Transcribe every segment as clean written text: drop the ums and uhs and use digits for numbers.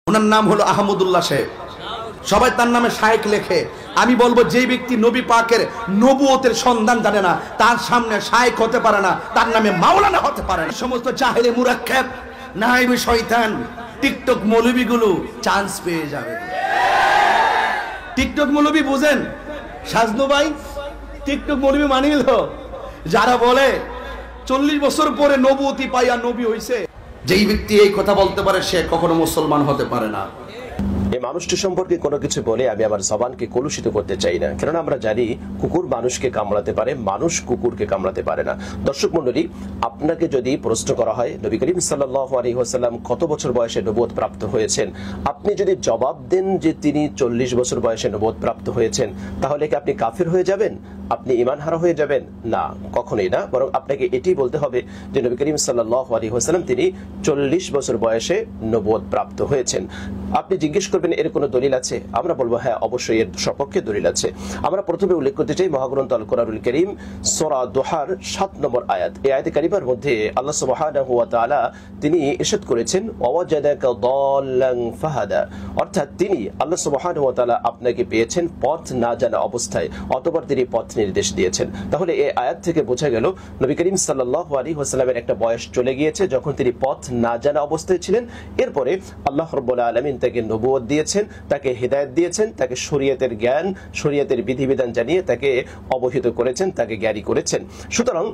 ওনার নাম হলো আহমদুল্লাহ সাহেব, সবাই তার নামে শায়েখ লেখে। আমি বলবো যে ব্যক্তি নবী পাকের নবুয়তের সন্ধান জানে না, তার সামনে শায়েখ হতে পারে না, তার নামে মাওলানা হতে পারে না। সমস্ত জাহেলে মুরাক্কাব নাইবে শয়তান টিকটক মৌলবীগুলো চান্স পেয়ে যাবে। টিকটক মৌলবী বুঝেন সাজনু ভাই, টিকটক মৌলবী মানিল যারা বলে 40 বছর পরে নবুয়তি পাইয়া নবী হইছে, যেই ব্যক্তি এই কথা বলতে পারে সে কখনো মুসলমান হতে পারে না। এই মানুষটি সম্পর্কে কোনো কিছু বলে আমি আমার জবানকে কলুষিত করতে চাই না, কারণ আমরা জানি কুকুর মানুষকে কামড়াতে পারে, মানুষ কুকুরকে কামড়াতে পারে না। দর্শক মণ্ডলী, আপনাকে যদি প্রশ্ন করা হয় নবী করিম সাল্লাল্লাহু আলাইহি ওয়াসাল্লাম কত বছর বয়সে নবুয়ত প্রাপ্ত হয়েছেন, আপনি যদি জবাব দেন যে তিনি 40 বছর বয়সে নবুয়ত প্রাপ্ত হয়েছেন, তাহলে কি আপনি কাফির হয়ে যাবেন? আপনি ঈমানহারা হয়ে যাবেন? না, কখনোই না। বরং আপনাকে এটি বলতে হবে যে নবী করিম সাল্লাল্লাহু আলাইহি ওয়াসাল্লাম তিনি 40 বছর বয়সে নবুয়ত প্রাপ্ত হয়েছেন। আপনি জিজ্ঞেস করবেন এর কোনো দলিল আছে? আমরা বলবো হ্যাঁ, অবশ্যই এর সপক্ষে দলিল আছে। আমরা প্রথমে উল্লেখ করতে চাই মহাগ্রন্থ আল কোরআনুল কারীম সূরা দুহার 7 নম্বর আয়াত। এই আয়াতে কারিমার মধ্যে আল্লাহ সুবহানাহু ওয়া তাআলা তিনি ইরশাদ করেছেন ওয়াজাদাকা দাল্লান ফাহাদা, অর্থাৎ তিনি আল্লাহ সুবহানাহু ওয়া তাআলা আপনাকে পেয়েছেন পথ না জানা অবস্থায়, অতঃপর তিনি পথ নির্দেশ দিয়েছেন। তাহলে এই আয়াত থেকে বোঝা গেল নবী করিম সাল্লাল্লাহু আলাইহি ওয়াসাল্লামের একটা বয়স চলে গিয়েছে যখন তিনি পথ না জানা অবস্থায় ছিলেন। এরপরে আল্লাহ রাব্বুল আলামিন তাকে নবুয়ত দিয়েছেন, তাকে হিদায়াত দিয়েছেন, তাকে শরীয়তের জ্ঞান, শরীয়তের বিধিবিধান জানিয়ে তাকে অবহিত করেছেন, তাকে জ্ঞানী করেছেন। সুতরাং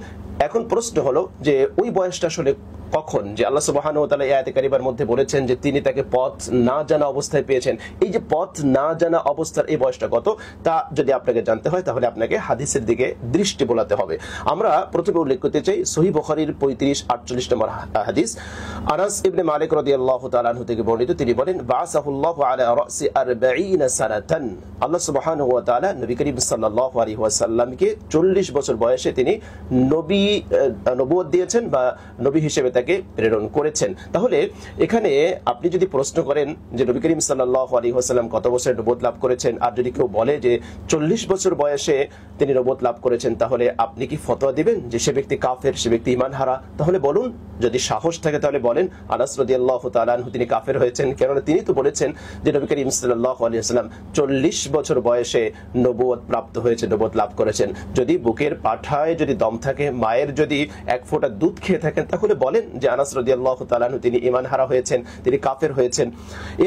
এখন প্রশ্ন হলো যে ওই বয়সটা আসলে কখন? যে আল্লাহ সুবহানাহু ওয়া তাআলা এই আয়াতে কারিমার মধ্যে বলেছেন যে তিনি তাকে পথ না জানা অবস্থায় পেয়েছেন। এই যে পথ না জানা অবস্থার এই বয়সটা কত, তা যদি আপনাকে জানতে হয় তাহলে আপনাকে হাদিসের দিকে দৃষ্টি বোলাতে হবে। আমরা প্রথমে উল্লেখ করতে চাই সহিহ বুখারীর 35-48 নম্বর হাদিস। আনাস ইবনে মালিক রাদিয়াল্লাহু তাআলা আনহু থেকে বর্ণিত, তিনি বলেন বাআসাহুল্লাহু আলা রাসি 40 সানাতান, আল্লাহ সুবহানাহু ওয়া তাআলা নবী করিম সাল্লাল্লাহু আলাইহি ওয়াসাল্লামকে 40 বছর বয়সে তিনি নবুয়ত দিয়েছেন বা নবী হিসেবে তাকে প্রেরণ করেছেন। তাহলে এখানে আপনি যদি প্রশ্ন করেন যে নবী করিম সাল্লাল্লাহু আলাইহি ওয়াসাল্লাম কত বছরে নবুয়ত লাভ করেছেন, আর যদি কেউ বলে যে 40 বছর বয়সে তিনি নবুয়ত লাভ করেছেন, তাহলে আপনি কি ফতোয়া দিবেন যে সে ব্যক্তি কাফের, সে ব্যক্তি ঈমানহারা? তাহলে বলুন, যদি সাহস থাকে তাহলে বলেন আনাস রাদিয়াল্লাহু তাআলা আনহু তিনি কাফের হয়েছেন, কেননা তিনি তো বলেছেন যে নবী করিম সাল্লাল্লাহু আলাইহি ওয়াসাল্লাম 40 বছর বয়সে নবুয়ত প্রাপ্ত হয়েছে, নবুয়ত লাভ করেছেন। যদি বুকের পাঠায় যদি দম থাকে, মায়ের যদি এক ফোঁটা দুধ খেয়ে থাকেন, তাহলে বলেন যে আনাস রাদিয়াল্লাহু তাআলা আনহু তিনি ঈমানহারা হয়েছেন, তিনি কাফের হয়েছেন।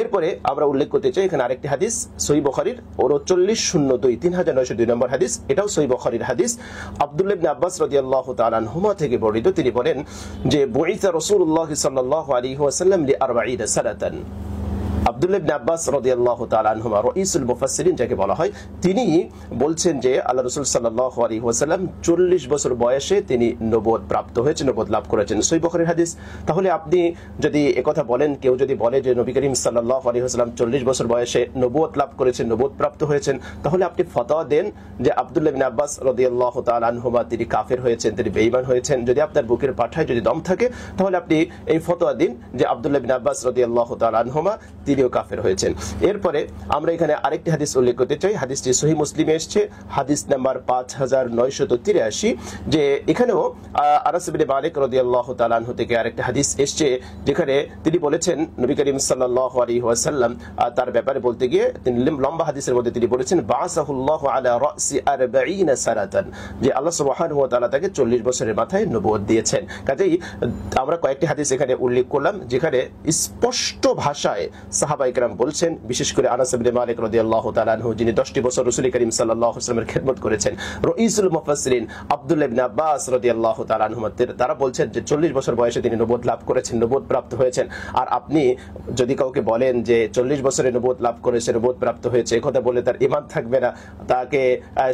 এরপরে আমরা উল্লেখ করতে চাই এখানে আরেকটি হাদিস সহিহ বুখারীর 3902 নম্বর হাদিস, এটাও সহিহ বুখারীর হাদিস। আব্দুল্লাহ ইবনে আব্বাস রাদিয়াল্লাহু তাআলা আনহুমা থেকে বর্ণিত, তিনি বলেন যে বুইসা রাসূলুল্লাহ সাল্লাল্লাহু আলাইহি ওয়াসাল্লাম লি 40 সানাতান। আব্দুল্লাহ ইবনে আব্বাস রাদিয়াল্লাহু তাআলা আনহুমা রাইসুল মুফাসসিরিন যাকে বলা হয়, তিনি বলছেন যে আল্লাহ রাসূল সাল্লাল্লাহু আলাইহি ওয়াসাল্লাম 40 বছর বয়সে তিনি নবুয়ত প্রাপ্ত হয়েছেন, নবুয়ত লাভ করেছেন। সহিহ বুখারীর হাদিস। তাহলে আপনি যদি একথা বলেন, কেউ যদি বলে যে নবী করিম সাল্লাল্লাহু আলাইহি ওয়াসাল্লাম 40 বছর বয়সে নবুয়ত লাভ করেছেন, নবুয়ত প্রাপ্ত হয়েছেন, তাহলে আপনি ফতোয়া দেন যে আব্দুল্লাহ ইবনে আব্বাস রাদিয়াল্লাহু তাআলা আনহুমা তিনি কাফের হয়েছেন, তিনি বেঈমান হয়েছেন। যদি আপনার বুকের পাঠায় যদি দম থাকে, তাহলে আপনি এই ফতোয়া দিন যে আব্দুল্লাহ ইবনে আব্বাস রাদিয়াল্লাহু তাআলা আনহুমা তিনিও কাফের হয়েছেন। এরপরে আমরা এখানে আরেকটি হাদিস উল্লেখ করতে চাই। হাদিসটি সহিহ মুসলিমে এসেছে, হাদিস নাম্বার 5983, যে এখানেও আনাস ইবনে মালিক রাদিয়াল্লাহু তাআলা আনহু থেকে আরেকটি হাদিস এসেছে, যেখানে তিনি বলেছেন নবী করিম সাল্লাল্লাহু আলাইহি ওয়াসাল্লাম তার ব্যাপারে বলতে গিয়ে তিনি লম্বা হাদিসের মধ্যে তিনি বলেছেন বাআসাহুল্লাহু আলা রাসি 40 সানাতান, যে আল্লাহ সুবহানাহু ওয়া তাআলা তাকে 40 বছরের মাথায় নবুয়ত দিয়েছেন। কাজেই আমরা কয়েকটি হাদিস এখানে উল্লেখ করলাম যেখানে স্পষ্ট ভাষায় সাহাবায়ে কেরাম বলছেন, বিশেষ করে আনাস ইবনে মালিক রাদিয়াল্লাহু তাআলা আনহু যিনি 10টি বছর রাসূল করিম সাল্লাল্লাহু আলাইহি ওয়াসাল্লামের খিদমত করেছেন, রাইসুল মুফাসসিরিন আব্দুল্লাহ ইবনে আব্বাস রাদিয়াল্লাহু তাআলা আনহু তারা বলছেন যে 40 বছর বয়সে তিনি নবুয়ত লাভ করেছেন, নবুয়ত প্রাপ্ত হয়েছেন। আর আপনি যদি কাউকে বলেন যে 40 বছরে নবুয়ত লাভ করেছে, নবুয়ত প্রাপ্ত হয়েছে, এই কথা বলে তার ঈমান থাকবে না, তাকে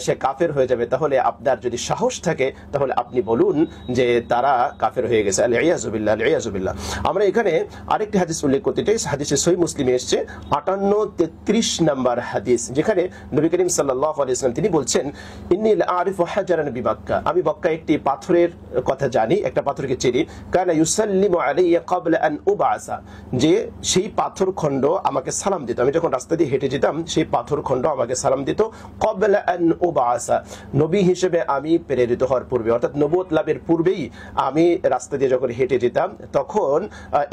সে কাফের হয়ে যাবে, তাহলে আপনার যদি সাহস থাকে তাহলে আপনি বলুন যে তারা কাফের হয়ে গেছে। আল-ইয়াযু বিল্লাহ, আল-ইয়াযু বিল্লাহ। আমরা এখানে আরেকটি হাদিস উল্লেখ করতে চাই, হাদিসে সহিহ মুসলিমে এসেছে 58-33 নম্বর হাদিস, যেখানে নবী করিম সাল্লাল্লাহু আলাইহি ওয়াসাল্লাম তিনি বলছেন ইন্নী লাআরিফু হাজারান বিমাক্কা, আমি মক্কায় একটি পাথরের কথা জানি, একটা পাথরকে চিনি, কানা ইউসাল্লিমু আলাইয়া ক্বাবলা আন উবআসা, যে সেই পাথর খণ্ড আমাকে সালাম দিত, আমি যখন রাস্তা দিয়ে হেঁটে যেতাম সেই পাথর খণ্ড আমাকে সালাম দিত, ক্বাবলা আন উবআসা, নবী হিসেবে আমি প্রেরিত হওয়ার পূর্বে, অর্থাৎ নবুয়ত লাভের পূর্বেই আমি রাস্তা দিয়ে যখন হেঁটে যেতাম তখন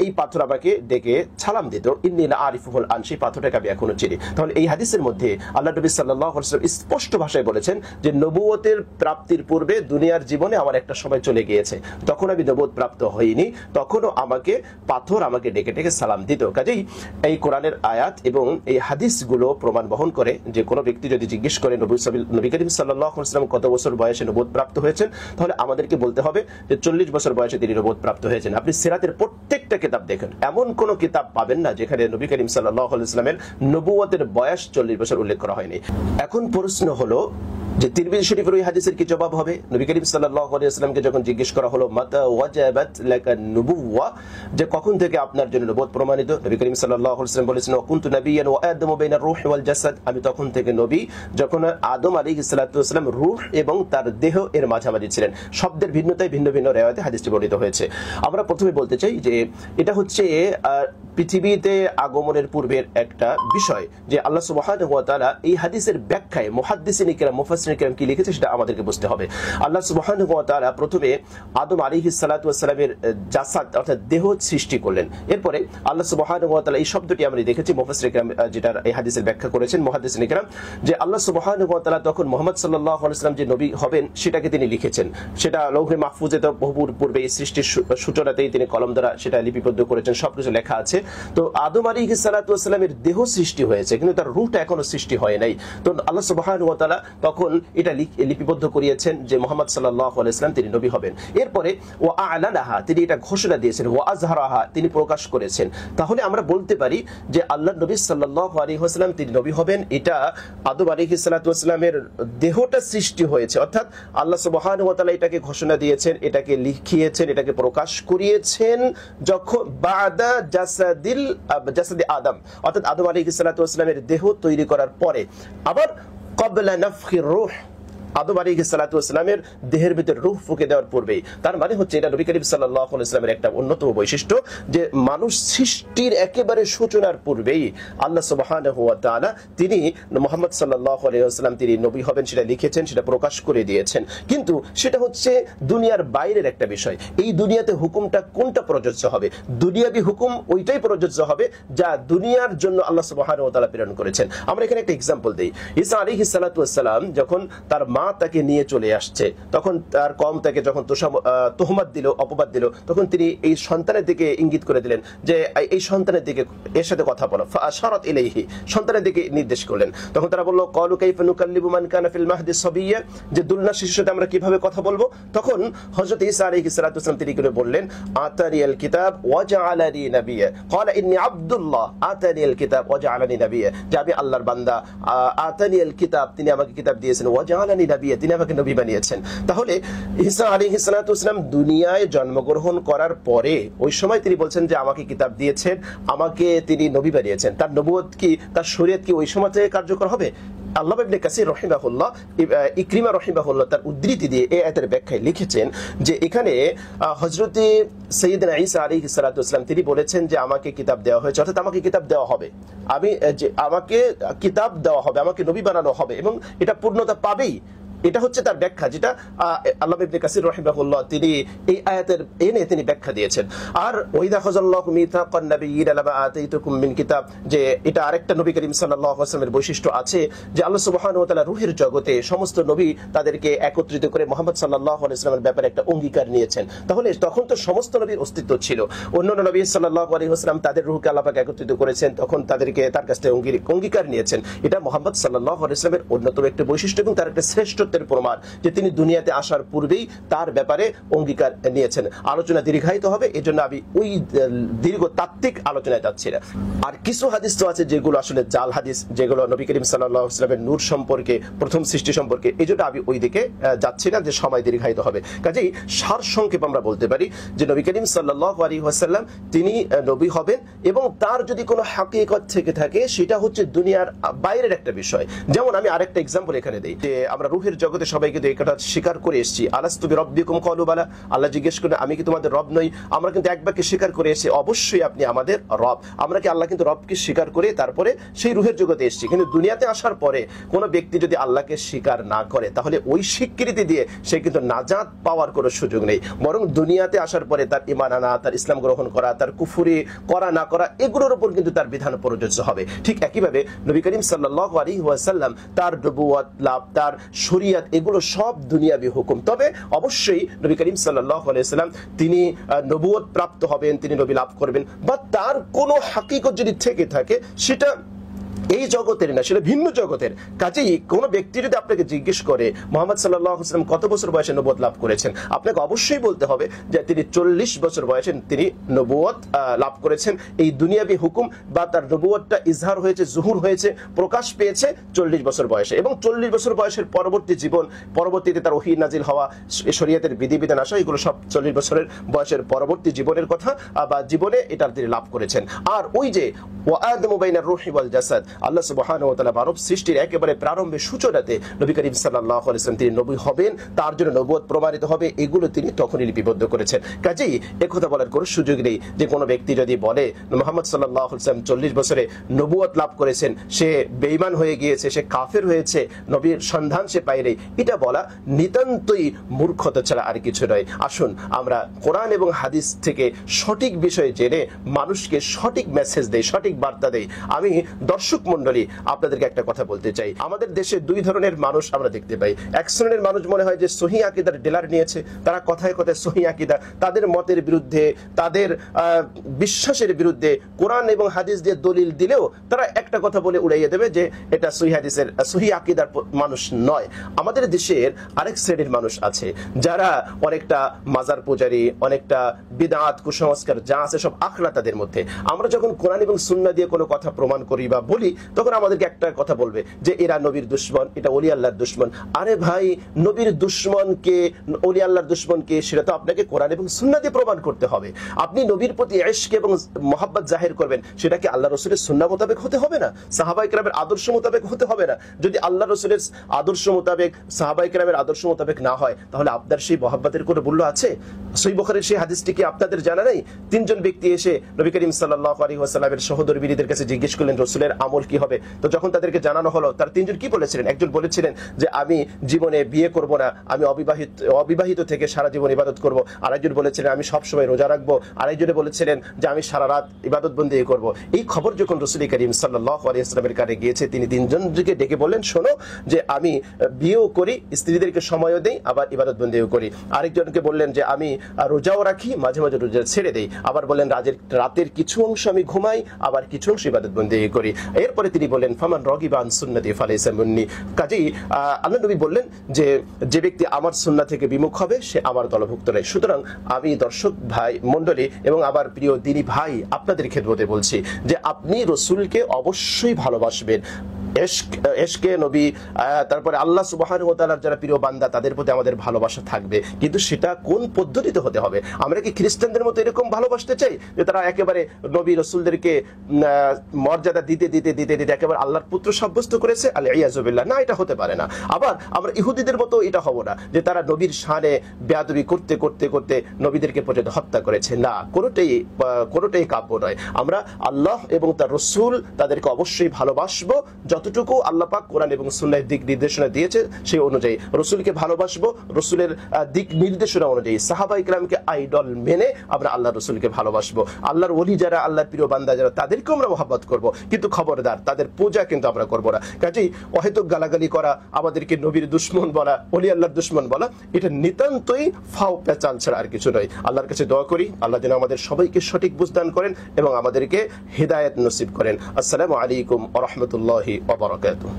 এই পাথর আমাকে ডেকে সালাম দিত। ইন্নী লা আরিফুল আন, সেই পাথরটাকে আমি এখনো চিনি। তাহলে এই হাদিসের মধ্যে আল্লাহ নবী সাল্লাল্লাহু আলাইহি ওয়াসাল্লাম স্পষ্ট ভাষায় বলেছেন যে নবুয়তের প্রাপ্তির পূর্বে দুনিয়ার জীবনে আমার একটা সময় চলে গিয়েছে, তখন আমি নবুয়ত প্রাপ্ত হইনি, তখনও আমাকে পাথর আমাকে ডেকে ডেকে সালাম দিত। কাজেই এই কোরআনের আয়াত এবং এই হাদিসগুলো প্রমাণ বহন করে যে কোনো ব্যক্তি যদি জিজ্ঞেস করে নবী করিম সাল্লাল্লাহু আলাইহি ওয়াসাল্লাম কত বছর বয়সে নবুয়ত প্রাপ্ত হয়েছেন, তাহলে আমাদেরকে বলতে হবে যে 40 বছর বয়সে তিনি নবুয়ত প্রাপ্ত হয়েছেন। আপনি সিরাতের প্রত্যেকটা কিতাব দেখেন, এমন কোন কিতাব পাবেন না যেখানে নবী করিম সাল্লাল্লাহু আলাইহি ওয়াসাল্লামের নবুয়তের বয়স 40 বছর উল্লেখ করা হয়নি। এখন প্রশ্ন হলো যে তিরমিজি শরীফের ওই হাদিসের কি জবাব হবে? নবী করিম সাল্লাল্লাহু আলাইহি ওয়াসাল্লামকে যখন জিজ্ঞেস করা হলো মাতা ওয়াজাবাত লাকা নুবুওয়া, যে কখন থেকে আপনার জন্য নবুয়ত প্রমাণিত, নবী করিম সাল্লাল্লাহু আলাইহি ওয়াসাল্লাম বলেছেন কুনতু নাবিয়ান ওয়া আদামু বাইনার রূহ ওয়াল জাসাদ, আমি তখন থেকে নবী যখন আদম আলাইহিস সালাতু ওয়াসাল্লাম রূহ এবং তার দেহ এর মাঝামাঝি ছিলেন। শব্দের ভিন্নতায় ভিন্ন ভিন্ন রিওয়ায়াতে হাদিসটি বর্ণিত হয়েছে। আমরা প্রথমে বলতে চাই যে এটা হচ্ছে পৃথিবীতে আগমনের পূর্বের একটা বিষয়, যে আল্লাহ সুবহানাহু ওয়া তাআলা এই হাদিসের ব্যাখ্যায় মুহাদ্দিসিন কিরাম মুফাসসিরিন কিরাম কি লিখেছে সেটা আমাদেরকে বুঝতে হবে। আল্লাহ সুবহানাহু ওয়া তাআলা প্রথমে আদম আলাইহিস সালাতু ওয়াস সালামের জাসাদ অর্থাৎ দেহ সৃষ্টি করলেন। এরপরে আল্লাহ সুবহানাহু ওয়া তাআলা এই শব্দটি আমরা দেখেছি মুফাসসিরিন কিরাম যেটা এই হাদিসের ব্যাখ্যা করেছেন মুহাদ্দিসিন কিরাম, যে আল্লাহ সুবহানাহু ওয়া তাআলা তখন মুহাম্মদ সাল্লাল্লাহু আলাইহি ওয়াসাল্লাম যে নবী হবেন সেটাকে তিনি লিখেছেন। সেটা লৌহে মাহফুজে তো বহু পূর্বে এই সৃষ্টির সূচনাতেই তিনি কলম দ্বারা সেটা লিপিবদ্ধ করেছেন, সবকিছু লেখা আছে। তো আদম আলাইহিস সালাতু ওয়াস সালামের দেহ সৃষ্টি হয়েছে কিন্তু তার রূহটা এখনো সৃষ্টি হয় নাই। তো আল্লাহ সুবহানাহু ওয়া তাআলা তখন এটা লিপিবদ্ধ করিয়েছেন যে মুহাম্মদ সাল্লাল্লাহু আলাইহি ওয়াসাল্লাম তিনি নবী হবেন। এরপরে ওয়া আ'লানাহা, তিনি এটা ঘোষণা দিয়েছেন, ওয়া আযহারাহা, তিনি প্রকাশ করেছেন। তাহলে আমরা বলতে পারি যে আল্লাহর নবী সাল্লাল্লাহু আলাইহি ওয়াসাল্লাম তিনি নবী হবেন, এটা আদম আলাইহিস সালাতু ওয়াস সালামের দেহটা সৃষ্টি হয়েছে, অর্থাৎ আল্লাহ সুবহানাহু ওয়া তাআলা এটাকে ঘোষণা দিয়েছেন, এটাকে লিখিয়েছেন, এটাকে প্রকাশ করিয়েছেন যখন বাদা জাসাদি আদম, অর্থাৎ আদম আলাইহিস সালাতু ওয়াস সালামের দেহ তৈরি করার পরে। আবার ক্বাবলা নাফখির রূহ, আদম আলাইহিস সালাতু ওয়াস সালামের দেহের ভিতর রূহ ফুঁকে দেওয়ার পূর্বেই। তার মানে হচ্ছে এটা নবী করিম সাল্লাল্লাহু আলাইহি ওয়াসাল্লামের একটা অন্যতম বৈশিষ্ট্য যে মানুষ সৃষ্টির একেবারে সূচনার পূর্বেই আল্লাহ সুবহানাহু ওয়া তাআলা তিনি মুহাম্মদ সাল্লাল্লাহু আলাইহি ওয়াসাল্লাম তিনি নবী হবেন সেটা লিখেছেন, সেটা প্রকাশ করে দিয়েছেন। কিন্তু সেটা হচ্ছে দুনিয়ার বাইরের একটা বিষয়। এই দুনিয়াতে হুকুমটা কোনটা প্রযোজ্য হবে? দুনিয়াবি হুকুম ওইটাই প্রযোজ্য হবে যা দুনিয়ার জন্য আল্লাহ সুবহানাহু ওয়া তাআলা প্রেরণ করেছেন। আমরা এখানে একটা এক্সাম্পল দেই। ঈসা আলাইহিস সালাতু ওয়াস সালাম যখন তার মা তাকে নিয়ে চলে আসছে, তখন তার কওম তাকে যখন তোহমত দিল, অপবাদ দিল, তখন তিনি এই সন্তানের দিকে ইঙ্গিত করে দিলেন যে এই সন্তানের দিকে এর সাথে কথা বলো, ফাআশারাত ইলাইহি, সন্তানের দিকে নির্দেশ করলেন। তখন তারা বলল ক্বালু কাইফা নুকাল্লিবু মান কানা ফিল মাহদি সাবিয়্যা, যে দুলনা শিশুর সাথে আমরা কিভাবে কথা বলবো? তখন হযরত ঈসা আলাইহিস সালাতু ওয়াস সালাম তিনি করে বললেন আতানিয়াল কিতাব ওয়া জাআলানি নাবিয়্যা, ক্বালা ইন্নী আব্দুল্লাহ আতানিয়াল কিতাব ওয়া জাআলানি নাবিয়্যা, যে আমি আল্লাহর বান্দা, আতানিয়াল কিতাব, তিনি আমাকে কিতাব দিয়েছেন, ওয়া জাআলানি নাবিয়্যা, তিনি আমাকে নবী বানিয়েছেন। তাহলে ঈসা আলাইহিস সালাতু ওয়াস সালাম দুনিয়ায় জন্মগ্রহণ করার পরে ওই সময় তিনি বলছেন যে আমাকে কিতাব দিয়েছেন, আমাকে তিনি নবী বানিয়েছেন। তার নবুয়ত কি, তার শরীয়ত কি ওই সময় থেকে কার্যকর হবে? আল্লামা ইবনে কাসির রাহিমাহুল্লাহ, ইকরিমা রাহিমাহুল্লাহ তার উদ্ধৃতি দিয়ে এই আয়াতের ব্যাখ্যায় লিখেছেন যে এখানে হযরতে সাইয়্যিদনা ঈসা আলাইহিস সালাতু ওয়াস সালাম তিনি বলেছেন যে আমাকে কিতাব দেওয়া হয়েছে, অর্থাৎ আমাকে কিতাব দেওয়া হবে, আমাকে কিতাব দেওয়া হবে, আমাকে নবী বানানো হবে এবং এটা পূর্ণতা পাবেই। এটা হচ্ছে তার ব্যাখ্যা, যেটা আল্লামা ইবনে কাসির রাহিমাহুল্লাহ তিনি এই আয়াতের এনে তিনি ব্যাখ্যা দিয়েছেন। আর ওয়াইদা খাযাল্লাহু মিথাকান নাবিয়্যিনা লামা আতাইতুকুম মিন কিতাব, যে এটা আরেকটা নবী করিম সাল্লাল্লাহু আলাইহি ওয়াসাল্লামের বৈশিষ্ট্য আছে যে আল্লাহ সুবহানাহু ওয়া তাআলা রূহের জগতে সমস্ত নবী তাদেরকে একত্রিত করে মুহাম্মদ সাল্লাল্লাহু আলাইহি ওয়াসাল্লামের ব্যাপারে একটা অঙ্গীকার নিয়েছেন। তাহলে তখন তো সমস্ত নবীর অস্তিত্ব ছিল, অন্যান্য নবী সাল্লাল্লাহু আলাইহি ওয়াসাল্লাম তাদের রূহকে আল্লাহ পাক একত্রিত করেছেন, তখন তাদেরকে তার কাছ থেকে অঙ্গীকার নিয়েছেন। এটা মুহাম্মদ সাল্লাল্লাহু আলাইহি ওয়াসাল্লামের অন্যতম একটা বৈশিষ্ট্য এবং তার একটা শ্রেষ্ঠত্বের প্রমাণ যে তিনি দুনিয়াতে আসার পূর্বেই তার ব্যাপারে অঙ্গীকার নিয়েছেন। আলোচনা দীর্ঘায়িত হবে, এজন্য আমি ওই দীর্ঘ তাত্ত্বিক আলোচনায় যাচ্ছি না। আর কিছু হাদিস তো আছে যেগুলো আসলে জাল হাদিস, যেগুলো নবী করিম সাল্লাল্লাহু আলাইহি ওয়াসাল্লামের নূর সম্পর্কে, প্রথম সৃষ্টি সম্পর্কে, এজন্য আমি ওই দিকে যাচ্ছি না যে সময় দীর্ঘায়িত হবে। কাজেই সার সংক্ষেপ আমরা বলতে পারি যে নবী করিম সাল্লাল্লাহু আলাইহি ওয়াসাল্লাম তিনি নবী হবেন এবং তার যদি কোনো হাকিকত থেকে থাকে সেটা হচ্ছে দুনিয়ার বাইরের একটা বিষয়। যেমন আমি আরেকটা এক্সাম্পল এখানে দেই যে আমরা রূহের জগতে সবাই কিন্তু এই কথা স্বীকার করে এসেছি, আলাস্তু বিরব্বিকুম ক্বালু বালা, আল্লাহ জিজ্ঞেস করেন আমি কি তোমাদের রব নই? আমরা কিন্তু এক বাক্যে স্বীকার করে এসেছি অবশ্যই আপনি আমাদের রব। আমরা কি আল্লাহ কিন্তু রবকে স্বীকার করে তারপরে সেই রুহের জগতে এসেছি। কিন্তু দুনিয়াতে আসার পরে কোনো ব্যক্তি যদি আল্লাহকে স্বীকার না করে তাহলে ওই স্বীকৃতি দিয়ে সে কিন্তু নাজাত পাওয়ার কোনো সুযোগ নেই, বরং দুনিয়াতে আসার পরে তার ঈমান আনা, তার ইসলাম গ্রহণ করা, তার কুফরি করা না করা এগুলোর উপর কিন্তু তার বিধান প্রযোজ্য হবে। ঠিক একইভাবে নবী করিম সাল্লাল্লাহু আলাইহি ওয়াসাল্লাম তার নবুয়ত লাভ, তার শরীয়ত এগুলো সব দুনিয়াবি হুকুম। তবে অবশ্যই নবী করিম সাল্লাল্লাহু আলাইহি ওয়াসাল্লাম তিনি নবুয়ত প্রাপ্ত হবেন, তিনি নবী লাভ করবেন, বা তার কোনো হাকিকত যদি থেকে থাকে সেটা এই জগতের না, সেটা ভিন্ন জগতের। কাজেই কোনো ব্যক্তি যদি আপনাকে জিজ্ঞেস করে মুহাম্মদ সাল্লাল্লাহু আলাইহি ওয়াসাল্লাম কত বছর বয়সে নবুয়ত লাভ করেছেন, আপনাকে অবশ্যই বলতে হবে যে তিনি 40 বছর বয়সে তিনি নবুয়ত লাভ করেছেন। এই দুনিয়াবি হুকুম বা তার নবুয়তটা ইজহার হয়েছে, জুহুর হয়েছে, প্রকাশ পেয়েছে 40 বছর বয়সে। এবং 40 বছর বয়সের পরবর্তী জীবন, পরবর্তীতে তার ওহী নাজিল হওয়া, শরীয়তের বিধিবিধান আসা, এগুলো সব 40 বছরের বয়সের পরবর্তী জীবনের কথা বা জীবনে এটা তিনি লাভ করেছেন। আর ওই যে ওয়া আদামু বাইনার রূহি ওয়াল জাসাদ, আল্লাহ সুবহানাহু ওয়া তাআলা মানব সৃষ্টির একেবারে প্রারম্ভে সূচনাতে নবী করিম সাল্লাল্লাহু আলাইহি ওয়াসাল্লাম তিনি নবী হবেন, তার জন্য নবুয়ত প্রমাণিত হবে, এগুলো তিনি তখনই লিপিবদ্ধ করেছেন। কাজেই একথা বলার কোনো সুযোগ নেই যে কোনো ব্যক্তি যদি বলে মুহাম্মদ সাল্লাল্লাহু আলাইহি ওয়াসাল্লাম 40 বছরে নবুয়ত লাভ করেছেন, সে বেঈমান হয়ে গিয়েছে, সে কাফের হয়েছে, নবীর সন্ধান সে পায়নি, এটা বলা নিতান্তই মূর্খতা ছাড়া আর কিছু নয়। আসুন আমরা কোরআন এবং হাদিস থেকে সঠিক বিষয় জেনে মানুষকে সঠিক মেসেজ দেই, সঠিক বার্তা দেই। আমি দর্শক মণ্ডলী আপনাদেরকে একটা কথা বলতে চাই, আমাদের দেশে দুই ধরনের মানুষ আমরা দেখতে পাই। এক শ্রেণীর মানুষ মনে হয় যে সহিহ আকীদার ডিলার নিয়েছে, তারা কথায় কথায় সহিহ আকীদা, তাদের মতের বিরুদ্ধে, তাদের বিশ্বাসের বিরুদ্ধে কোরআন এবং হাদিস দিয়ে দলিল দিলেও তারা একটা কথা বলে উড়াইয়ে দেবে যে এটা সহিহ হাদিসের সহিহ আকীদার মানুষ নয়। আমাদের দেশের আরেক শ্রেণীর মানুষ আছে যারা অনেকটা মাজার পূজারী, অনেকটা বিদআত, কুসংস্কার যা আছে সব আখড়া তাদের মধ্যে। আমরা যখন কোরআন এবং সুন্নাহ দিয়ে কোনো কথা প্রমাণ করি বা বলি তখন আমাদেরকে একটা কথা বলবে যে এরা নবীর দুশমন, এটা ওলি আল্লাহর দুশমন। আরে ভাই, নবীর দুশমনকে, ওলি আল্লাহর দুশমনকে সেটা তো আপনাকে কোরআন এবং সুন্নাহ দিয়ে প্রমাণ করতে হবে। আপনি নবীর প্রতি ইশক এবং মহব্বত জাহির করবেন, সেটা কি আল্লাহ রাসূলের সুন্নাহ মোতাবেক হতে হবে না? সাহাবায়ে কেরামের আদর্শ মোতাবেক হতে হবে না? যদি আল্লাহ রাসূলের আদর্শ মোতাবেক, সাহাবায়ে কেরামের আদর্শ মোতাবেক না হয় তাহলে আপনার সেই মহব্বতের কোনো মূল্য আছে? সহিহ বুখারীর সেই হাদিসটি কি আপনাদের জানা নেই? তিনজন ব্যক্তি এসে নবী করিম সাল্লাল্লাহু আলাইহি ওয়াসাল্লামের সহধর্মীদের কাছে জিজ্ঞেস করলেন রাসূলের আমল কি হবে। তো যখন তাদেরকে জানানো হলো, তার তিনজন কি বলেছিলেন? একজন বলেছিলেন যে আমি জীবনে বিয়ে করব না, আমি অবিবাহিত থেকে সারা জীবন ইবাদত করব। আরেকজন বলেছিলেন আমি সব সময় রোজা রাখবো। আরেকজনে বলেছিলেন যে আমি সারা রাত ইবাদত বন্দেগী করব। এই খবর যখন রাসূল করিম সাল্লাল্লাহু আলাইহি ওয়াসাল্লামের কাছে গিয়েছে, তিনি তিনজনকে ডেকে বললেন শোনো যে আমি বিয়েও করি, স্ত্রীদেরকে সময়ও দেই, আবার ইবাদত বন্দেগী করি। আরেকজনকে বললেন যে আমি রোজাও রাখি, মাঝে মাঝে রোজা ছেড়ে দেই। আবার বললেন রাতের কিছু অংশ আমি ঘুমাই, আবার কিছু অংশ ইবাদত বন্দেগী করি। এরপরে তিনি বললেন ফামান রাগিবা আন সুন্নতি ফালাইসা মিন্নি। কাজেই আল্লাহ নবী বললেন যে ব্যক্তি আমার সুন্নাহ থেকে বিমুখ হবে সে আমার দলভুক্ত নয়। সুতরাং আমি দর্শক ভাই মণ্ডলী এবং আবার প্রিয় দিনী ভাই আপনাদের খেদমতে বলছি যে আপনি রাসূলকে অবশ্যই ভালোবাসবেন। এশকে নবী, তারপরে আল্লাহ সুবহানাহু ওয়া তাআলার যারা প্রিয় বান্দা তাদের প্রতি আমাদের ভালোবাসা থাকবে, কিন্তু সেটা কোন পদ্ধতিতে হতে হবে? আমরা কি খ্রিস্টানদের মতো এরকম ভালোবাসতে চাই যে তারা একেবারে নবী রাসূলদেরকে মর্যাদা দিতে দিতে দিতে দিতে একেবারে আল্লাহর পুত্র সাব্যস্ত করেছে? আলিয়াযু বিল্লাহ, না, এটা হতে পারে না। আবার আমরা ইহুদিদের মতো এটা হব না যে তারা নবীর শানে বেয়াদবি করতে করতে করতে নবীদেরকে পর্যন্ত হত্যা করেছে। না, কোনোটাই কাব্য নয়। আমরা আল্লাহ এবং তার রাসূল তাদেরকে অবশ্যই ভালোবাসবো, যতটুকু আল্লাহ পাক কোরআন এবং সুন্নাহর দিক নির্দেশনা দিয়েছে সেই অনুযায়ী রাসূলকে ভালোবাসবো, রাসূলের দিক নির্দেশনা অনুযায়ী। সাহাবায়ে কেরামকে আইডল মেনে আমরা আল্লাহ রাসূলকে ভালোবাসবো। আল্লাহর ওলি যারা, আল্লাহর প্রিয় বান্দা যারা, তাদেরকেও আমরা মহব্বত করব, কিন্তু খবরদার তাদের পূজা কিন্তু আমরা করব না। কাজেই অহেতুক গালাগালি করা, আমাদেরকে নবীর দুশমন বলা, ওলি আল্লাহর দুশমন বলা, এটা নিতান্তই ফাও পেঁচাল ছাড়া আর কিছু নয়। আল্লাহর কাছে দোয়া করি আল্লাহ যেন আমাদের সবাইকে সঠিক বুঝদান করেন এবং আমাদেরকে হিদায়াত নসিব করেন। আসসালামু আলাইকুম ওয়া রাহমাতুল্লাহি ওয়া বারাকাতুহু।